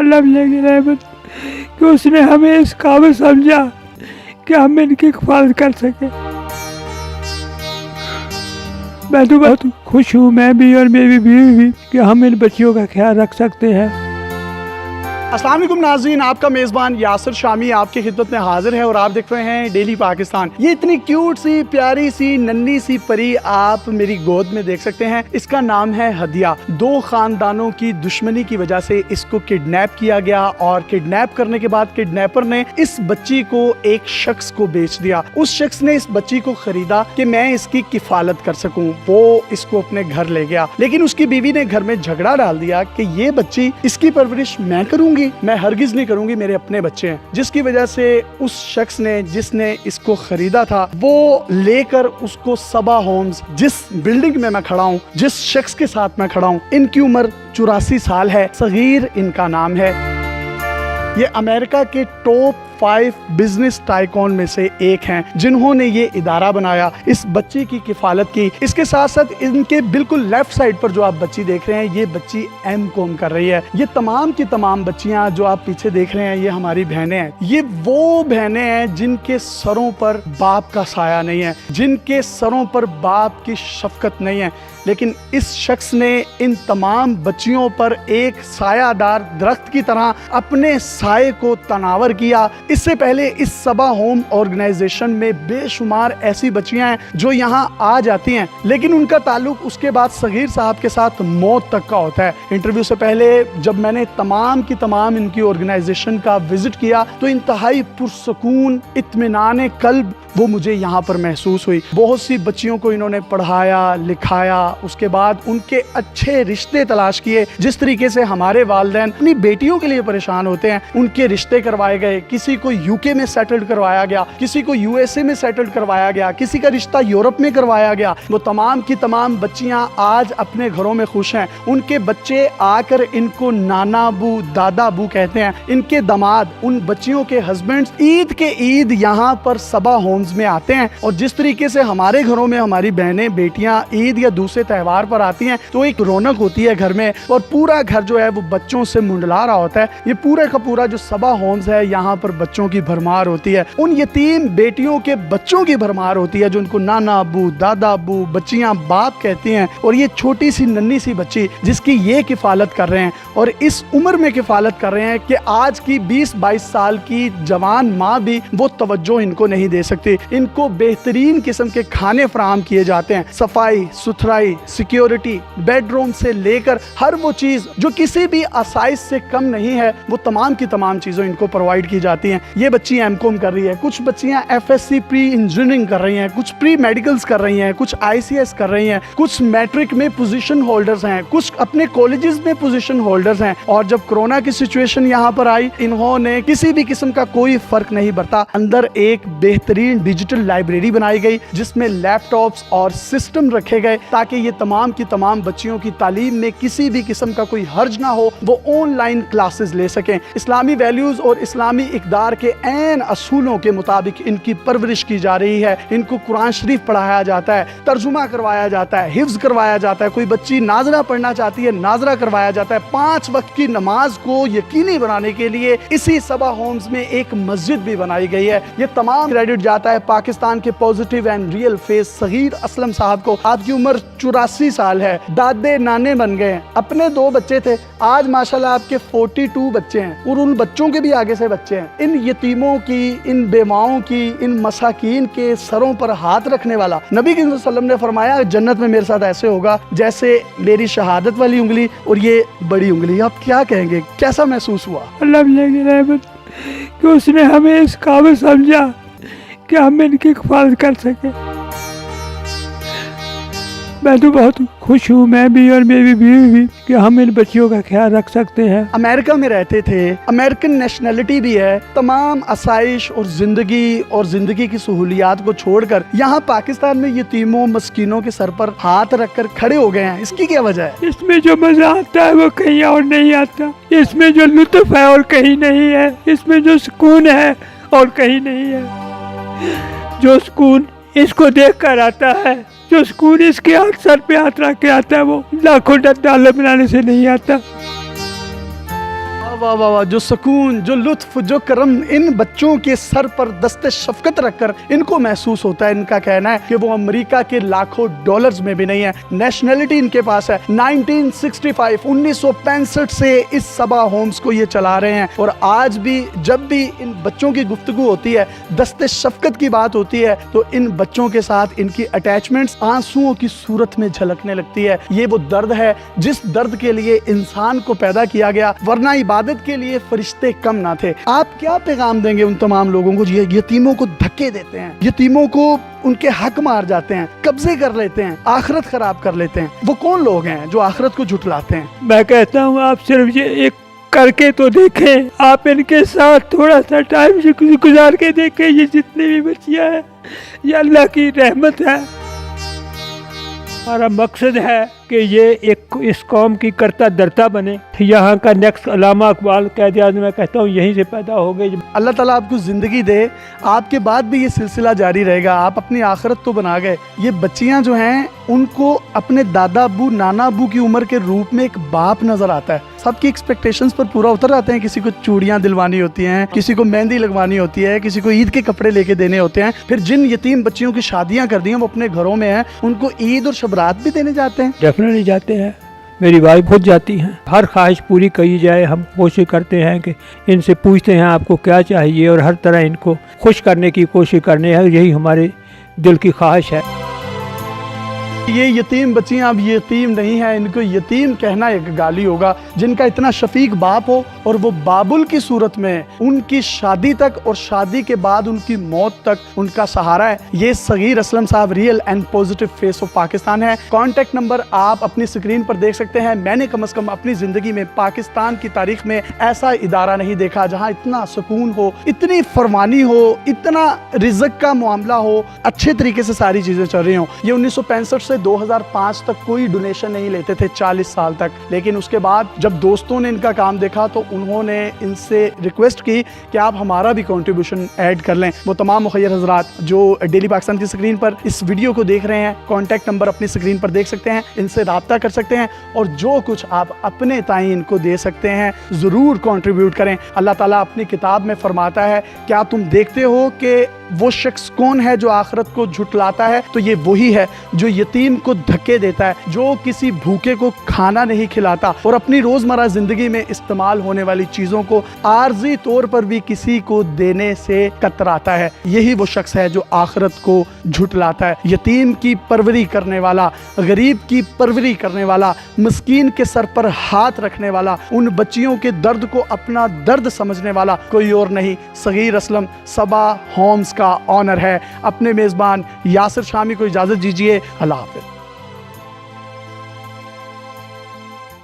अल्लाह की रहमत कि उसने हमें इस काबिल समझा कि हम इनकी हिफाजत कर सके। मैं तो बहुत खुश हूँ, मैं भी और मेरी बीवी भी, कि हम इन बच्चियों का ख्याल रख सकते हैं। अस्सलाम वालेकुम नाज़रीन, आपका मेज़बान यासिर शामी आपकी खिदमत में हाजिर है और आप देख रहे हैं डेली पाकिस्तान। ये इतनी क्यूट सी प्यारी सी नन्ही सी परी आप मेरी गोद में देख सकते हैं। इसका नाम है हदिया। 2 खानदानों की दुश्मनी की वजह से इसको किडनैप किया गया और किडनैप करने के बाद किडनैपर ने इस बच्ची को एक शख्स को बेच दिया। उस शख्स ने इस बच्ची को खरीदा कि मैं इसकी किफालत कर सकूं। वो इसको अपने घर ले गया, लेकिन उसकी बीवी ने घर में झगड़ा डाल दिया कि ये बच्ची, इसकी परवरिश मैं करूंगी, मैं हरगिज नहीं करूंगी, मेरे अपने बच्चे हैं। जिसकी वजह से उस शख्स ने, जिसने इसको खरीदा था, वो लेकर उसको सबा होम्स, जिस बिल्डिंग में मैं खड़ा हूँ, जिस शख्स के साथ मैं खड़ा हूँ, इनकी उम्र 84 साल है, सगीर इनका नाम है। ये अमेरिका के टॉप 5 बिजनेस टाइकॉन में से एक हैं, जिन्होंने ये इदारा बनाया, इस बच्ची की किफालत की। इसके साथ साथ इनके बिल्कुल लेफ्ट साइड पर जो आप बच्ची देख रहे हैं, ये बच्ची एमकॉम कर रही है। ये तमाम की तमाम बच्चियां जो आप पीछे देख रहे हैं, ये हमारी बहनें हैं। ये वो बहनें हैं जिनके सरों पर बाप का साया नहीं है, जिनके सरों पर बाप की शफकत नहीं है, लेकिन इस शख्स ने इन तमाम बच्चियों पर एक सायादार दरख्त की तरह अपने साये को तनावर किया। इससे पहले इस सबा होम ऑर्गेनाइजेशन में बेशुमार ऐसी बच्चियां हैं जो यहाँ आ जाती हैं, लेकिन उनका ताल्लुक उसके बाद सगीर साहब के साथ मौत तक का होता है। इंटरव्यू से पहले जब मैंने तमाम की तमाम इनकी ऑर्गेनाइजेशन का विजिट किया तो इंतहाई पुरसकून, इत्मीनान कल्ब वो मुझे यहाँ पर महसूस हुई। बहुत सी बच्चियों को इन्होंने पढ़ाया, लिखाया, उसके बाद उनके अच्छे रिश्ते तलाश किए। जिस तरीके से हमारे वालिदैन अपनी बेटियों के लिए परेशान होते हैं, उनके रिश्ते करवाए गए। किसी को यूके में सेटल्ड करवाया गया, किसी को यूएसए में सेटल्ड करवाया गया, किसी का रिश्ता यूरोप में करवाया गया। वो तमाम की तमाम बच्चियां आज अपने घरों में खुश हैं। उनके बच्चे आकर इनको नाना बू, दादा बू कहते हैं। इनके दामाद, उन बच्चियों के हस्बैंड्स ईद के ईद यहाँ पर सबा होम्स में आते हैं। और जिस तरीके से हमारे घरों में हमारी बहनें, बेटियां ईद या दूसरे त्योहार पर आती हैं तो एक रौनक होती है घर में, और पूरा घर जो है वो बच्चों से मुंडला रहा होता है। ये पूरा का पूरा जो सबा होम्स है, यहाँ पर बच्चों की भरमार होती है। उन यतीम बेटियों के बच्चों की भरमार होती है, जो उनको नाना अबू, दादा अबू, बच्चियां बाप कहती हैं। और ये छोटी सी नन्ही सी बच्ची जिसकी ये किफालत कर रहे हैं, और इस उम्र में किफालत कर रहे हैं कि आज की 20-22 साल की जवान माँ भी वो तवज्जो इनको नहीं दे सकती। इनको बेहतरीन किस्म के खाने फराहम किए जाते हैं। सफाई सुथराई, सिक्योरिटी, बेडरूम से लेकर हर वो चीज जो किसी भी आसाइश से कम नहीं है, वो तमाम की तमाम चीजें इनको प्रोवाइड की जाती हैं। ये बच्ची एमकॉम कर रही है, कुछ बच्चियां एफएससी प्री इंजीनियरिंग कर रही हैं, कुछ प्री मेडिकल्स कर रही हैं, कुछ आईसीएस कर रही हैं, कुछ मैट्रिक में पोजीशन होल्डर्स हैं, कुछ अपने कॉलेजेस में पोजीशन होल्डर्स हैं। और जब कोरोना की सिचुएशन यहाँ पर आई, इन्होंने किसी भी किस्म का कोई फर्क नहीं बरता। अंदर एक बेहतरीन डिजिटल लाइब्रेरी बनाई गई जिसमें लैपटॉप्स और सिस्टम रखे गए ताकि ये तमाम की तमाम बच्चियों की तालीम में किसी भी किस्म का कोई हर्ज ना हो, वो ऑनलाइन क्लासेस ले सकें। इस्लामी वैल्यूज और इस्लामी इक़दार के ऐन असूलों के मुताबिक इनकी परवरिश की जा रही है। इनको कुरान शरीफ पढ़ाया जाता है, तर्जुमा करवाया जाता है, हिफ्ज करवाया जाता है। कोई बच्ची नाजरा पढ़ना चाहती है, नाजरा करवाया जाता है। 5 वक्त की नमाज को यकीनी बनाने के लिए इसी सबा होम्स में एक मस्जिद भी बनाई गई है। ये तमाम क्रेडिट जाता है पाकिस्तान के positive and real face Sagheer Aslam साहब को। आपकी उम्र 84 साल है, दादे नाने बन गए हैं, अपने 2 बच्चे थे, आज माशाल्लाह आपके 42 बच्चे हैं, और उन बच्चों के भी आगे से बच्चे हैं। इन यतीमों की, इन बेवाओं की, इन मसाकीन के सरों पर हाथ रखने वाला, नबी करीम सल्लल्लाहु अलैहि वसल्लम ने फरमाया जन्नत में मेरे साथ ऐसे होगा जैसे मेरी शहादत वाली उंगली और ये बड़ी उंगली। आप क्या कहेंगे, कैसा महसूस हुआ? अल्लाह की रहमत कि उसने हमें इस काबिल समझा कि हम इनकी हिफाजत कर सके। मैं तो बहुत खुश हूँ, मैं भी और मेरी बीवी भी, कि हम इन बच्चियों का ख्याल रख सकते हैं। अमेरिका में रहते थे, अमेरिकन नेशनलिटी भी है, तमाम आसाइश और जिंदगी की सहूलियात को छोड़कर यहाँ पाकिस्तान में यतीमों मस्कीनों के सर पर हाथ रखकर खड़े हो गए हैं। इसकी क्या वजह है? इसमें जो मजा आता है वो कहीं और नहीं आता, इसमें जो लुत्फ है और कहीं नहीं है, इसमें जो सुकून है और कहीं नहीं है। जो सुकून इसको देख कर आता है, जो सुकून इसके हाथ सर पे हाथ रख के आता है, वो लाखों डॉलर बनाने से नहीं आता। वाह वाह वाह, जो सुकून, जो लुत्फ, जो करम इन बच्चों के सर पर दस्ते शफकत रखकर इनको महसूस होता है। इनका कहना है कि वो अमेरिका के लाखों डॉलर्स में भी नहीं है। नेशनलिटी इनके पास है 1965 से इस सबा होम्स को ये चला रहे हैं। और आज भी जब भी इन बच्चों की गुफ्तगू होती है, दस्ते शफकत की बात होती है, तो इन बच्चों के साथ इनकी अटैचमेंट्स आंसुओं की सूरत में झलकने लगती है। ये वो दर्द है जिस दर्द के लिए इंसान को पैदा किया गया, वरना इबादत के लिए फरिश्ते कम ना थे। आप क्या पैगाम देंगे उन तमाम लोगों को जो यतीमों को धक्के देते हैं, यतीमों को उनके हक मार जाते हैं, कब्जे कर लेते हैं, आखिरत खराब कर लेते हैं? वो कौन लोग हैं जो आखिरत को झुठलाते हैं? मैं कहता हूँ आप सिर्फ ये एक करके तो देखें, आप इनके साथ थोड़ा सा टाइम गुजार के देखें। ये जितनी भी बच्चियाँ हैं, ये अल्लाह की रहमत है। हमारा मकसद है कि ये एक इस कौम की करता धरता बने। यहाँ का नेक्स्ट अल्लामा इकबाल कहते हैं, मैं कहता हूँ यहीं से पैदा हो गए। अल्लाह ताला आपको ज़िंदगी दे, आपके बाद भी ये सिलसिला जारी रहेगा। आप अपनी आखिरत तो बना गए। ये बच्चियाँ जो हैं उनको अपने दादा अबू नाना अबू की उम्र के रूप में एक बाप नज़र आता है। सबकी एक्सपेक्टेशंस पर पूरा उतर आते हैं। किसी को चूड़ियाँ दिलवानी होती हैं, किसी को मेहंदी लगवानी होती है, किसी को ईद के कपड़े लेके देने होते हैं। फिर जिन यतीम बच्चियों की शादियाँ कर दी हैं वो अपने घरों में हैं, उनको ईद और शबरात भी देने जाते हैं। डेफिनेटली जाते हैं, मेरी वाइफ खुद जाती हैं। हर ख्वाहिश पूरी की जाए, हम कोशिश करते हैं कि इनसे पूछते हैं आपको क्या चाहिए, और हर तरह इनको खुश करने की कोशिश करने हैं। यही हमारे दिल की ख्वाहिश है। ये यतीम बच्चियां अब यतीम नहीं है, इनको यतीम कहना एक गाली होगा। जिनका इतना शफीक बाप हो और वो बाबुल की सूरत में उनकी शादी तक और शादी के बाद उनकी मौत तक उनका सहारा है। ये Sagheer Aslam sahab real and positive face of Pakistan है। कॉन्टेक्ट नंबर आप अपनी स्क्रीन पर देख सकते हैं। मैंने कम से कम अपनी जिंदगी में पाकिस्तान की तारीख में ऐसा इदारा नहीं देखा जहाँ इतना सुकून हो, इतनी फरमानी हो, इतना रिज़्क का मामला हो, अच्छे तरीके से सारी चीज़ें चल रही हों। ये 1965 से 2005 तक कोई डोनेशन नहीं लेते थे, 40 साल तक। लेकिन उसके बाद जब दोस्तों ने इनका काम देखा तो उन्होंने इनसे रिक्वेस्ट की कि आप हमारा भी कंट्रीब्यूशन ऐड कर लें। वो तमाम मुखय्यर हजरात जो डेली पाकिस्तान की स्क्रीन पर इस वीडियो को देख रहे हैं, कॉन्टैक्ट नंबर अपनी स्क्रीन पर देख सकते हैं, इनसे रब्ता कर सकते हैं और जो कुछ आप अपने ताईं इनको दे सकते हैं ज़रूर कंट्रीब्यूट करें। अल्लाह ताला अपनी किताब में फरमाता है, क्या तुम देखते हो कि वो शख्स कौन है जो आखिरत को झुटलाता है? तो ये वही है जो यतीम को धक्के देता है, जो किसी भूखे को खाना नहीं खिलाता और अपनी रोज़मर्रा ज़िंदगी में इस्तेमाल होने वाली चीज़ों को आर्जी तौर पर भी किसी को देने से कतराता है। यही वो शख्स है जो आखिरत को झुटलाता है। यतीम की परवरी करने वाला, गरीब की परवरी करने वाला, मिस्कीन के सर पर हाथ रखने वाला, उन बच्चियों के दर्द को अपना दर्द समझने वाला कोई और नहीं, सगीर असलम सबा होम्स का ऑनर है। अपने मेज़बान यासिर शामी को इजाज़त दीजिए। अल्लाह हाफ़िज़।